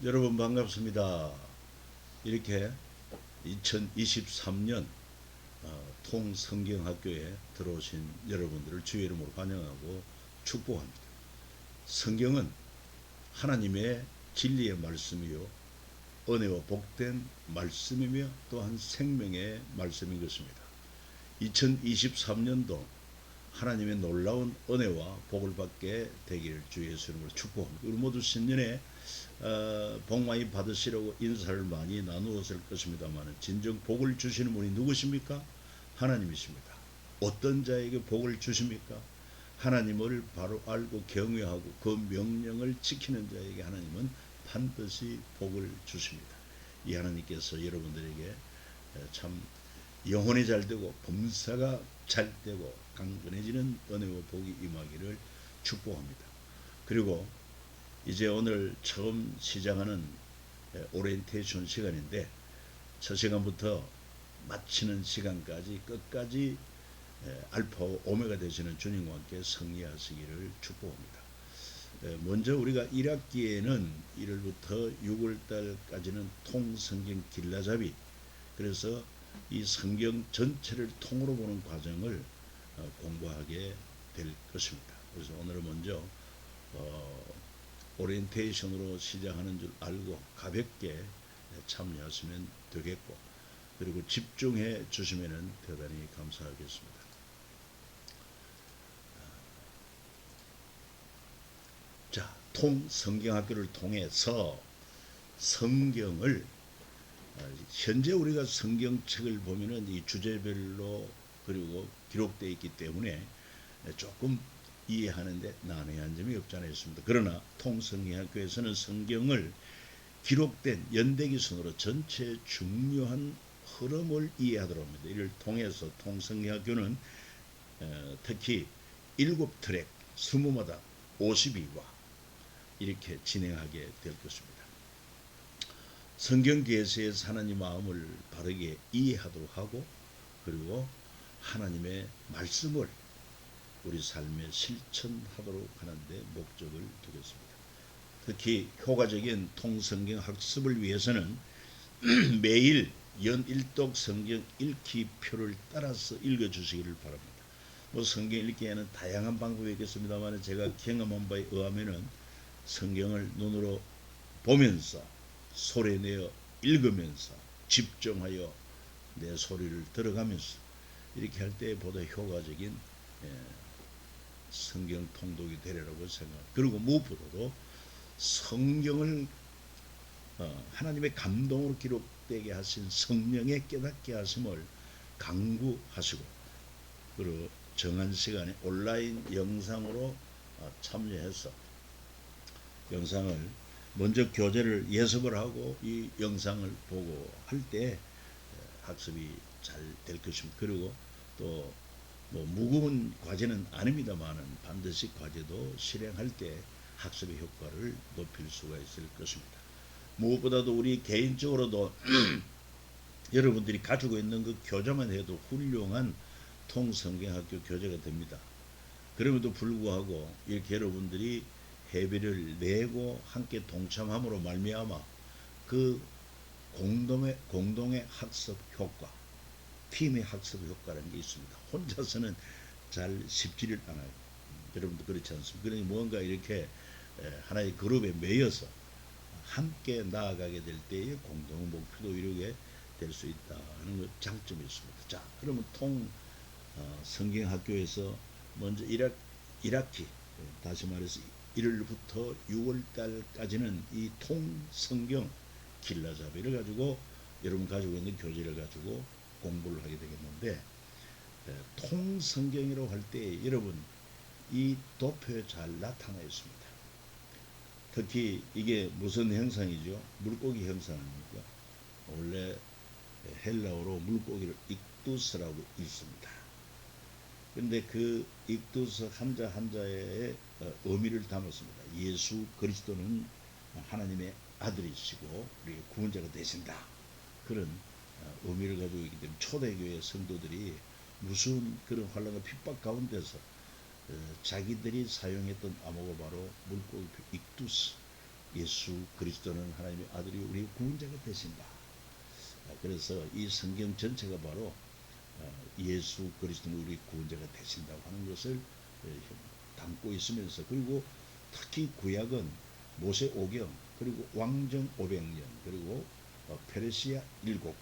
여러분 반갑습니다. 이렇게 2023년 통성경학교에 들어오신 여러분들을 주의 이름으로 환영하고 축복합니다. 성경은 하나님의 진리의 말씀이요 은혜와 복된 말씀이며 또한 생명의 말씀인 것입니다. 2023년도 하나님의 놀라운 은혜와 복을 받게 되기를 주 예수 이름으로 축복합니다. 우리 모두 신년에 복 많이 받으시라고 인사를 많이 나누었을 것입니다만 진정 복을 주시는 분이 누구십니까? 하나님이십니다. 어떤 자에게 복을 주십니까? 하나님을 바로 알고 경외하고 그 명령을 지키는 자에게 하나님은 반드시 복을 주십니다. 이 하나님께서 여러분들에게 참 영혼이 잘 되고 범사가 잘 되고 강건해지는 은혜와 복이 임하기를 축복합니다. 그리고 이제 오늘 처음 시작하는 오리엔테이션 시간인데 첫 시간부터 마치는 시간까지 끝까지 알파와 오메가 되시는 주님과 함께 승리하시기를 축복합니다. 먼저 우리가 1학기에는 1월부터 6월달까지는 통성경 길라잡이, 그래서 이 성경 전체를 통으로 보는 과정을 공부하게 될 것입니다. 그래서 오늘은 먼저 오리엔테이션으로 시작하는 줄 알고 가볍게 참여하시면 되겠고, 그리고 집중해 주시면 대단히 감사하겠습니다. 자, 통성경학교를 통해서 성경을 현재 우리가 성경책을 보면은 이 주제별로 그리고 기록되어 있기 때문에 조금 이해하는데 난해한 점이 없지 않아 있습니다. 그러나 통성경학교에서는 성경을 기록된 연대기순으로 전체 중요한 흐름을 이해하도록 합니다. 이를 통해서 통성경학교는 특히 7트랙 20마다 52화 이렇게 진행하게 될 것입니다. 성경 계시에서 하나님 마음을 바르게 이해하도록 하고, 그리고 하나님의 말씀을 우리 삶에 실천하도록 하는데 목적을 두겠습니다. 특히 효과적인 통성경 학습을 위해서는 매일 연일독 성경 읽기 표를 따라서 읽어주시기를 바랍니다. 성경 읽기에는 다양한 방법이 있겠습니다만 제가 경험한 바에 의하면은 성경을 눈으로 보면서 소리내어 읽으면서 집중하여 내 소리를 들어가면서 이렇게 할 때 보다 효과적인 성경 통독이 되리라고 생각합니다. 그리고 무엇보다도 성경을 하나님의 감동으로 기록되게 하신 성령의 깨닫게 하심을 강구하시고, 그리고 정한 시간에 온라인 영상으로 참여해서 영상을 먼저 교재를 예습을 하고 이 영상을 보고 할 때 학습이 잘 될 것입니다. 그리고 또 무거운 과제는 아닙니다만은 반드시 과제도 실행할 때 학습의 효과를 높일 수가 있을 것입니다. 무엇보다도 우리 개인적으로도 여러분들이 가지고 있는 그 교재만 해도 훌륭한 통성경학교 교재가 됩니다. 그럼에도 불구하고 이렇게 여러분들이 회비를 내고 함께 동참함으로 말미암아 그 공동의 학습 효과, 팀의 학습 효과라는 게 있습니다. 혼자서는 잘 쉽지를 않아요. 여러분도 그렇지 않습니까? 그러니 뭔가 이렇게 하나의 그룹에 매여서 함께 나아가게 될 때에 공동 목표도 이루게 될 수 있다는 장점이 있습니다. 자, 그러면 성경학교에서 먼저 1학기, 다시 말해서 1월부터 6월달까지는 이 통성경 길라잡이를 가지고 여러분 가지고 있는 교재를 가지고 공부를 하게 되겠는데, 통성경이라고 할 때 여러분 이 도표에 잘 나타나 있습니다. 특히 이게 무슨 형상이죠? 물고기 형상입니까? 원래 헬라어로 물고기를 익두스라고 읽습니다. 그런데 그 익두스 한자 한자의 의미를 담았습니다. 예수 그리스도는 하나님의 아들이시고 우리 구원자가 되신다. 그런 의미를 가지고 있기 때문에 초대교회 성도들이 무슨 그런 환란과 핍박 가운데서 자기들이 사용했던 암호가 바로 물고기 익두스, 예수 그리스도는 하나님의 아들이 우리 구원자가 되신다. 그래서 이 성경 전체가 바로 예수 그리스도는 우리 구원자가 되신다고 하는 것을 담고 있으면서, 그리고 특히 구약은 모세 오경, 그리고 왕정 500년, 그리고 페르시아 7권,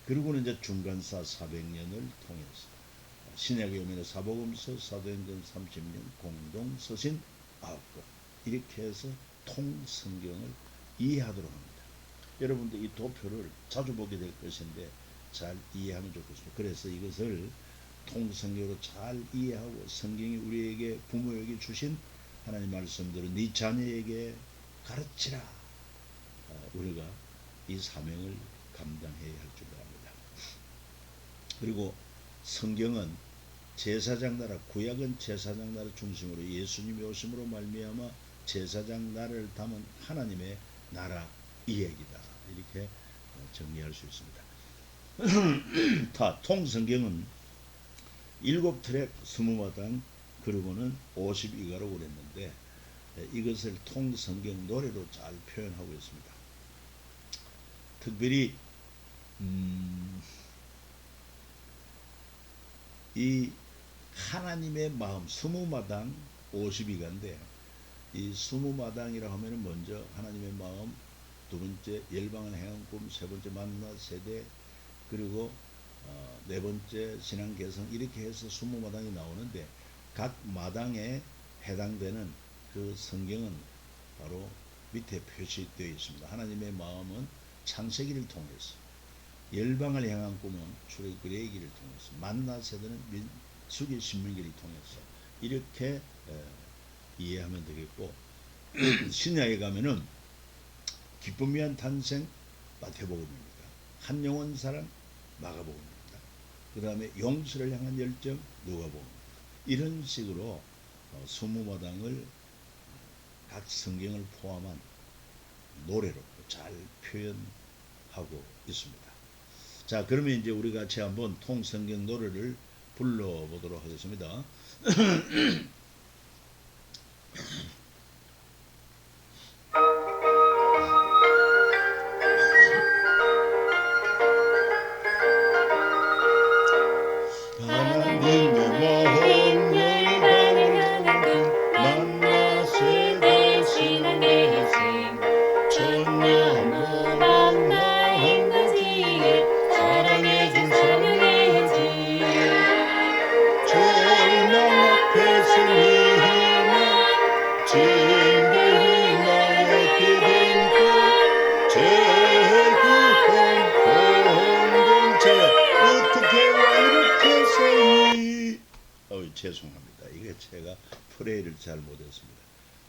그리고는 이제 중간사 400년을 통해서 신약에 오면 사복음서, 사도행전 30년, 공동서신 9권, 이렇게 해서 통성경을 이해하도록 합니다. 여러분들 이 도표를 자주 보게 될 것인데 잘 이해하면 좋겠습니다. 그래서 이것을 통성경으로 잘 이해하고, 성경이 우리에게 부모에게 주신 하나님 말씀들을 네 자녀에게 가르치라. 우리가 이 사명을 감당해야 할 줄 압니다. 그리고 성경은 제사장 나라, 구약은 제사장 나라 중심으로 예수님이 오심으로 말미암아 제사장 나라를 담은 하나님의 나라 이야기다, 이렇게 정리할 수 있습니다. 다 통성경은 7트랙 20마당, 그리고는 52가로 그랬는데 이것을 통성경 노래로 잘 표현하고 있습니다. 특별히 이 하나님의 마음 20마당 52가인데, 이 20마당이라 하면은 먼저 하나님의 마음, 두 번째 열방을 행한 꿈, 세 번째 만나 세대, 그리고 네 번째 신앙 개성, 이렇게 해서 20마당이 나오는데, 각 마당에 해당되는 그 성경은 바로 밑에 표시되어 있습니다. 하나님의 마음은 창세기를 통해서, 열방을 향한 꿈은 출애굽기를 통해서, 만나 세대는 민수기 신명기를 통해서, 이렇게 이해하면 되겠고, 신약에 가면은 기쁨 위한 탄생 마태복음입니다. 한 영혼 사랑 마가복음입니다. 그 다음에 용서를 향한 열정 누가복음입니다. 이런 식으로 20마당을 각 성경을 포함한 노래로 잘 표현하고 있습니다. 자, 그러면 이제 우리 같이 한번 통성경 노래를 불러보도록 하겠습니다. 하나님의 마음을 반응하는 만나세 되시는 계생, 천나무 만나 행가지에 사랑해준 사명의 지, 절망 앞에서 희망, 진리의 나의 기den과 재구원 공동체, 어떻게 와 이렇게 세이. 죄송합니다. 이게 제가 프레이를 잘 못했습니다.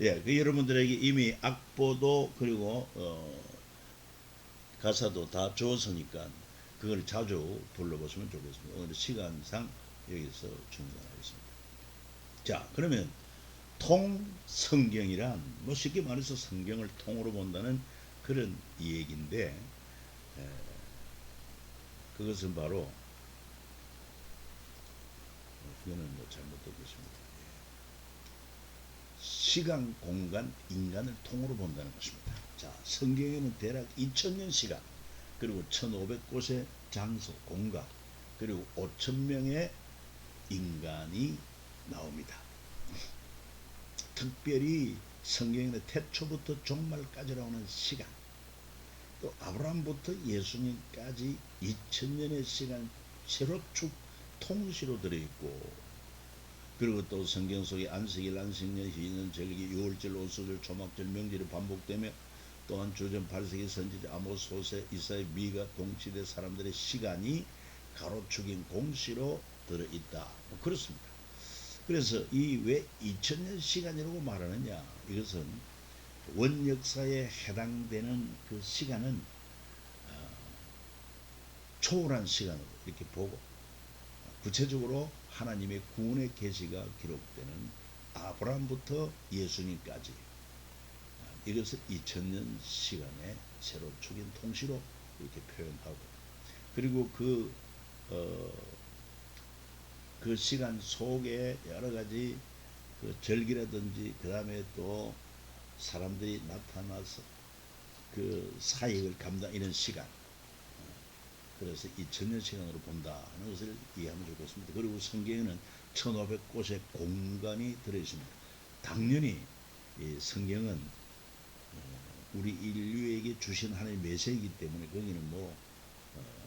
예, 그 여러분들에게 이미 악보도 그리고 가사도 다 주었으니까 그걸 자주 불러보시면 좋겠습니다. 오늘 시간상 여기서 중단하겠습니다. 자, 그러면 통성경이란 뭐 쉽게 말해서 성경을 통으로 본다는 그런 얘기인데, 그것은 바로 이거는 뭐 잘못됐습니다. 시간, 공간, 인간을 통으로 본다는 것입니다. 자, 성경에는 대략 2000년 시간, 그리고 1500곳의 장소, 공간, 그리고 5000명의 인간이 나옵니다. 특별히 성경에는 태초부터 종말까지 나오는 시간, 또 아브라함부터 예수님까지 2000년의 시간 세로축 통시로 들어있고, 그리고 또 성경 속에 안식일, 안식년, 희년, 절기, 유월절, 오수절, 초막절, 명절이 반복되며, 또한 주전 8세기 선지자 아모스, 호세, 이사야, 미가, 동시대 사람들의 시간이 가로축인 공시로 들어있다. 뭐 그렇습니다. 그래서 이 왜 2000년 시간이라고 말하느냐, 이것은 원역사에 해당되는 그 시간은 초월한 시간으로 이렇게 보고, 구체적으로 하나님의 구원의 계시가 기록되는 아브라함부터 예수님까지, 이것을 2000년 시간의 세로축인 통시로 이렇게 표현하고, 그리고 그 시간 속에 여러 가지 그 절기라든지, 그 다음에 또 사람들이 나타나서 그 사역을 이런 시간, 그래서 2000년 시간으로 본다 하는 것을 이해하면 좋겠습니다. 그리고 성경에는 1500곳의 공간이 들어있습니다. 당연히 이 성경은 우리 인류에게 주신 하나님의 메시지이기 때문에 거기는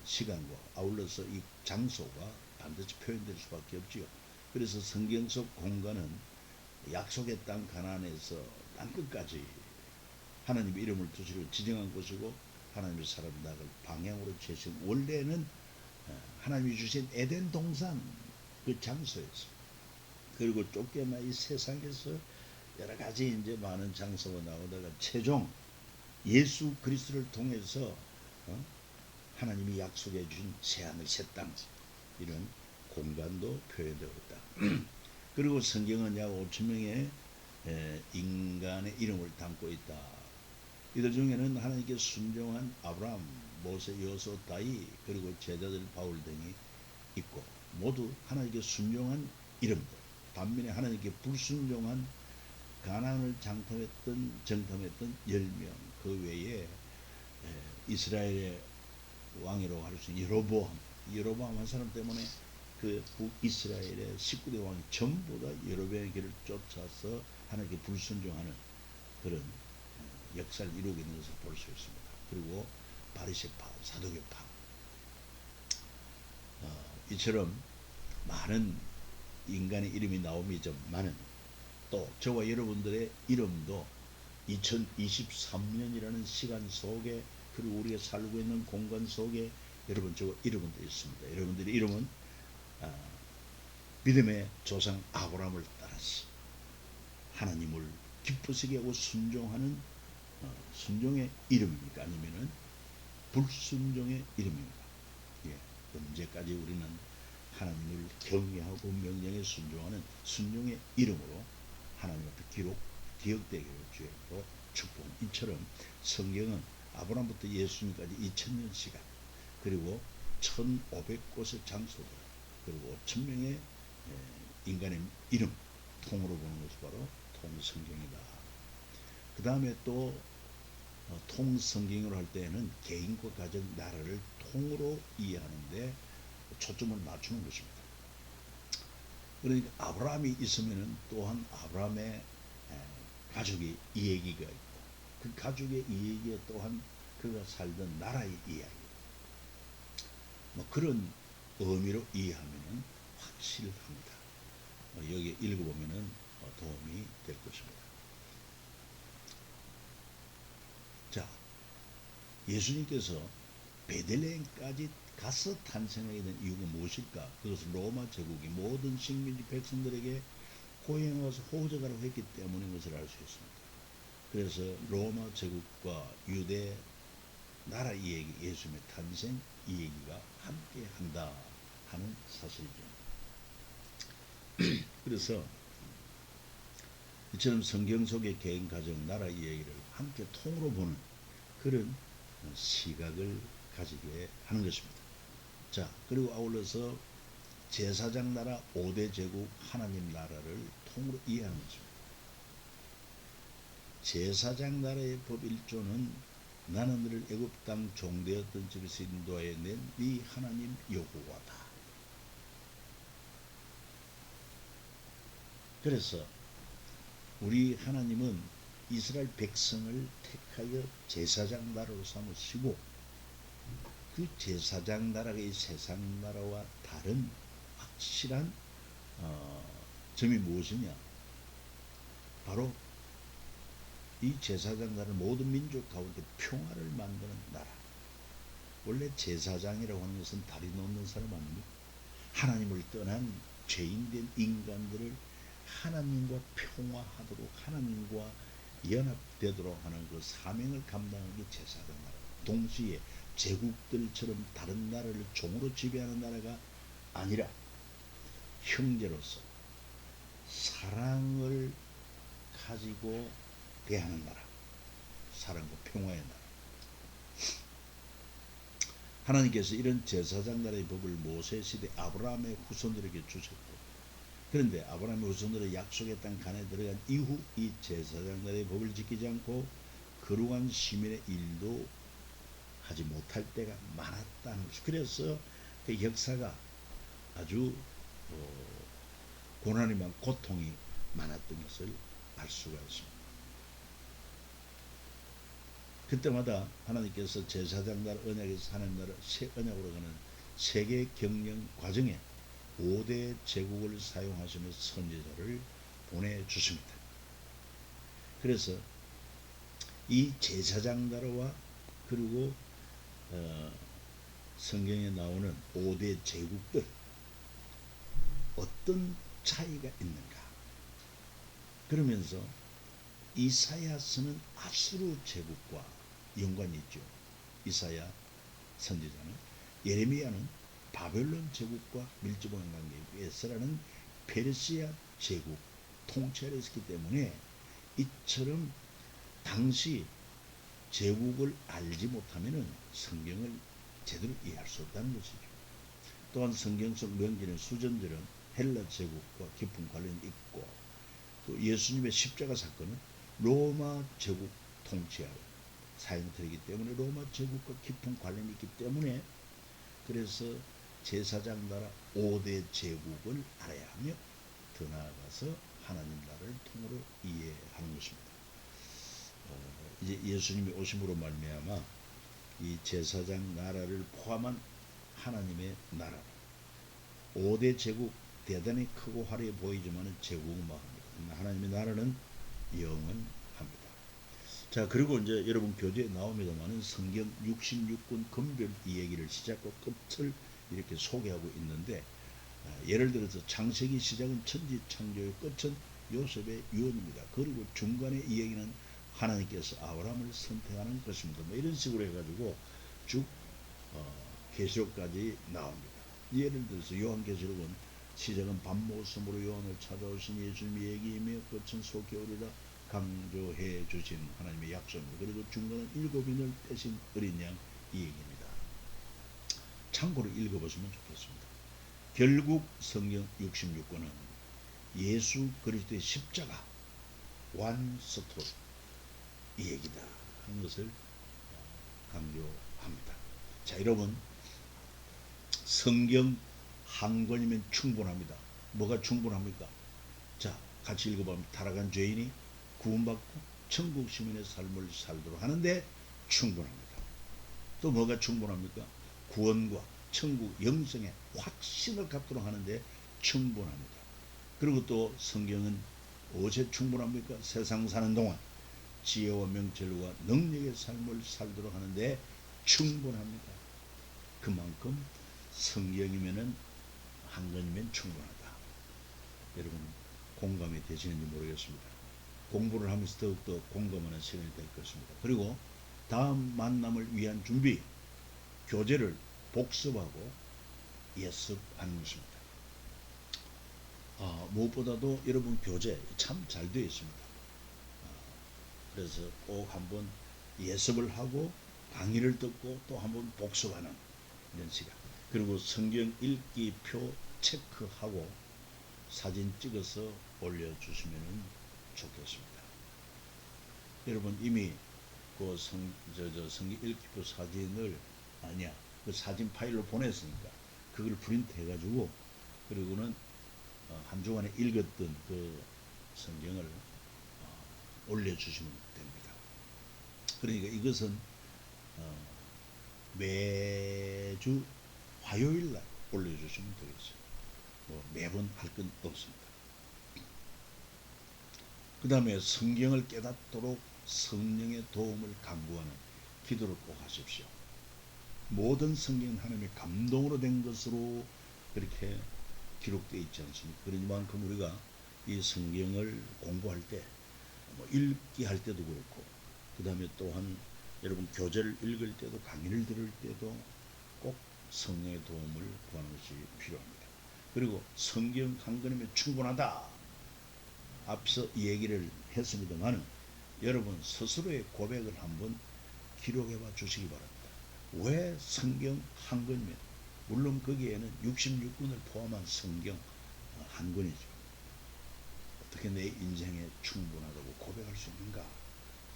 시간과 아울러서 이 장소가 반드시 표현될 수밖에 없지요. 그래서 성경 속 공간은 약속의 땅 가나안에서 땅끝까지 하나님의 이름을 두시고 지정한 곳이고, 하나님의 사람 나갈 방향으로 제신, 원래는 하나님이 주신 에덴 동산 그 장소에서, 그리고 쫓겨나 이 세상에서 여러 가지 이제 많은 장소가 나오다가 최종 예수 그리스도를 통해서 하나님이 약속해 주신 새하늘 새 땅, 이런 공간도 표현되고 있다. 그리고 성경은 약 5,000명의 인간의 이름을 담고 있다. 이들 중에는 하나님께 순종한 아브라함, 모세, 여호수아, 다윗, 그리고 제자들 바울 등이 있고, 모두 하나님께 순종한 이름들. 반면에 하나님께 불순종한 가나안을 정탐했던 10명, 그 외에 이스라엘의 왕이라고 할 수 있는 여로보암 한 사람 때문에 그 북이스라엘의 19대 왕이 전부 다 여로보암의 길을 쫓아서 하나님께 불순종하는 그런 역사를 이루고 있는 것을 볼 수 있습니다. 그리고 바리새파, 사두개파, 이처럼 많은 인간의 이름이 나오지만은 또 저와 여러분들의 이름도 2023년이라는 시간 속에, 그리고 우리가 살고 있는 공간 속에 여러분 저와 이름도 있습니다. 여러분들의 이름은 믿음의 조상 아브라함을 따라서 하나님을 기쁘시게 하고 순종하는 순종의 이름입니까? 아니면은 불순종의 이름입니까? 예, 언제까지 우리는 하나님을 경외하고 명령에 순종하는 순종의 이름으로 하나님 앞에 기억되기를 주로 축복. 이처럼 성경은 아브라함부터 예수님까지 2000년 시간, 그리고 1500곳의 장소들, 그리고 5000명의 인간의 이름 통으로 보는 것이 바로 통성경이다. 그 다음에 또 통성경으로 할 때에는 개인과 가정, 나라를 통으로 이해하는데 초점을 맞추는 것입니다. 그러니까 아브라함이 있으면 또한 아브라함의 가족의 이야기가 있고, 그 가족의 이야기가 또한 그가 살던 나라의 이야기, 그런 의미로 이해하면 확실합니다. 여기 읽어보면 도움이 될 것입니다. 자, 예수님께서 베들레헴까지 가서 탄생하게 된 이유가 무엇일까? 그것은 로마 제국이 모든 식민지 백성들에게 호행해 와서 호적하라고 했기 때문인 것을 알 수 있습니다. 그래서 로마 제국과 유대 나라 이야기, 예수님의 탄생 이야기가 함께 한다 하는 사실이죠. 그래서 이처럼 성경 속의 개인, 가정, 나라 이야기를 함께 통으로 보는 그런 시각을 가지게 하는 것입니다. 자, 그리고 아울러서 제사장 나라, 5대 제국, 하나님 나라를 통으로 이해하는 것입니다. 제사장 나라의 법 1조는 나는 너를 애굽 땅 종되었던 집에서 인도하여 낸 네 하나님 여호와다. 그래서 우리 하나님은 이스라엘 백성을 택하여 제사장 나라로 삼으시고, 그 제사장 나라가 이 세상 나라와 다른 확실한 점이 무엇이냐? 바로 이 제사장 나라는 모든 민족 가운데 평화를 만드는 나라. 원래 제사장이라고 하는 것은 다리 놓는 사람 아닙니까? 하나님을 떠난 죄인된 인간들을 하나님과 평화하도록, 하나님과 연합되도록 하는 그 사명을 감당하는 게 제사장 나라. 동시에 제국들처럼 다른 나라를 종으로 지배하는 나라가 아니라 형제로서 사랑을 가지고 대하는 나라, 사랑과 평화의 나라. 하나님께서 이런 제사장 나라의 법을 모세 시대 아브라함의 후손들에게 주셨고, 그런데 아브라함의 후손들의 약속의 땅 가나안에 들어간 이후 이 제사장들의 법을 지키지 않고 거룩한 시민의 일도 하지 못할 때가 많았다는 것이. 그래서 그 역사가 아주 고난이 많고 고통이 많았던 것을 알 수가 있습니다. 그때마다 하나님께서 제사장 나라 언약에서 하나님 나라 새 언약으로 가는 세계 경영 과정에 5대 제국을 사용하시는 선지자를 보내주십니다. 그래서 이 제사장 나라와 그리고 성경에 나오는 5대 제국들 어떤 차이가 있는가? 그러면서 이사야서는 아수르 제국과 연관이 있죠. 이사야 선지자는. 예레미야는 바벨론 제국과 밀접한 관계이고 에스라는 페르시아 제국 통치를 했기 때문에 이처럼 당시 제국을 알지 못하면 성경을 제대로 이해할 수 없다는 것이죠. 또한 성경 속 명기는 수전들은 헬라 제국과 깊은 관련이 있고 또 예수님의 십자가 사건은 로마 제국 통치하에 사용되기 때문에 로마 제국과 깊은 관련이 있기 때문에 그래서 제사장 나라 5대 제국을 알아야 하며 더 나아가서 하나님 나라를 통으로 이해하는 것입니다. 이제 예수님이 오심으로 말미암아 이 제사장 나라를 포함한 하나님의 나라 5대 제국 대단히 크고 화려해 보이지만 제국은 망합니다. 하나님의 나라는 영원합니다. 자, 그리고 이제 여러분 교재에 나옵니다만은 성경 66권 금별 이 얘기를 시작과 끝을 이렇게 소개하고 있는데 예를 들어서 창세기 시작은 천지 창조의 끝은 요셉의 유언입니다. 그리고 중간에 이 얘기는 하나님께서 아브라함을 선택하는 것입니다. 뭐 이런 식으로 해가지고 쭉 계시록까지 나옵니다. 예를 들어서 요한계시록은 시작은 밤모섬으로 요한을 찾아오신 예수님의 얘기이며 끝은 속히 오리라 강조해 주신 하나님의 약속입니다. 그리고 중간은 7인을 떼신 어린 양 이 얘기입니다. 참고로 읽어보시면 좋겠습니다. 결국 성경 66권은 예수 그리스도의 십자가 완스토리 이 얘기다 하는 것을 강조합니다. 자, 여러분 성경 한 권이면 충분합니다. 뭐가 충분합니까? 자, 같이 읽어보면 타락한 죄인이 구원받고 천국 시민의 삶을 살도록 하는데 충분합니다. 또 뭐가 충분합니까? 구원과 천국 영생의 확신을 갖도록 하는데 충분합니다. 그리고 또 성경은 무엇에 충분합니까? 세상 사는 동안 지혜와 명철과 능력의 삶을 살도록 하는데 충분합니다. 그만큼 성경이면은 한 권이면 충분하다. 여러분 공감이 되시는지 모르겠습니다. 공부를 하면서 더욱더 공감하는 시간이 될 것입니다. 그리고 다음 만남을 위한 준비, 교재를 복습하고 예습하는 것입니다. 무엇보다도 여러분 교재 참 잘 되어 있습니다. 그래서 꼭 한번 예습을 하고 강의를 듣고 또 한번 복습하는 이런 시간. 그리고 성경 읽기 표 체크하고 사진 찍어서 올려주시면 좋겠습니다. 여러분 이미 그 성경 읽기표 사진을 그 사진 파일로 보냈으니까 그걸 프린트 해가지고 그리고는 한 주간에 읽었던 그 성경을 올려주시면 됩니다. 그러니까 이것은 매주 화요일날 올려주시면 되겠어요. 뭐 매번 할 건 없습니다. 그 다음에 성경을 깨닫도록 성령의 도움을 간구하는 기도를 꼭 하십시오. 모든 성경은 하나님의 감동으로 된 것으로 그렇게 기록되어 있지 않습니까? 그러니만큼 우리가 이 성경을 공부할 때, 읽기 할 때도 그렇고, 그 다음에 또한 여러분 교재를 읽을 때도 강의를 들을 때도 꼭 성령의 도움을 구하는 것이 필요합니다. 그리고 성경 한 권이면 충분하다. 앞서 얘기를 했습니다만 여러분 스스로의 고백을 한번 기록해 봐 주시기 바랍니다. 왜 성경 한 권이면 물론 거기에는 66권을 포함한 성경 한 권이죠. 어떻게 내 인생에 충분하다고 고백할 수 있는가?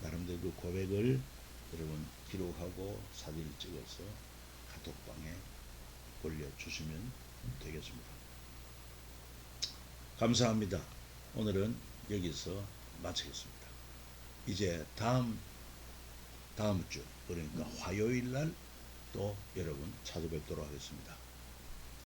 나름대로 그 고백을 여러분 기록하고 사진을 찍어서 카톡방에 올려주시면 되겠습니다. 감사합니다. 오늘은 여기서 마치겠습니다. 이제 다음 주 그러니까 화요일 날 또 여러분 찾아뵙도록 하겠습니다.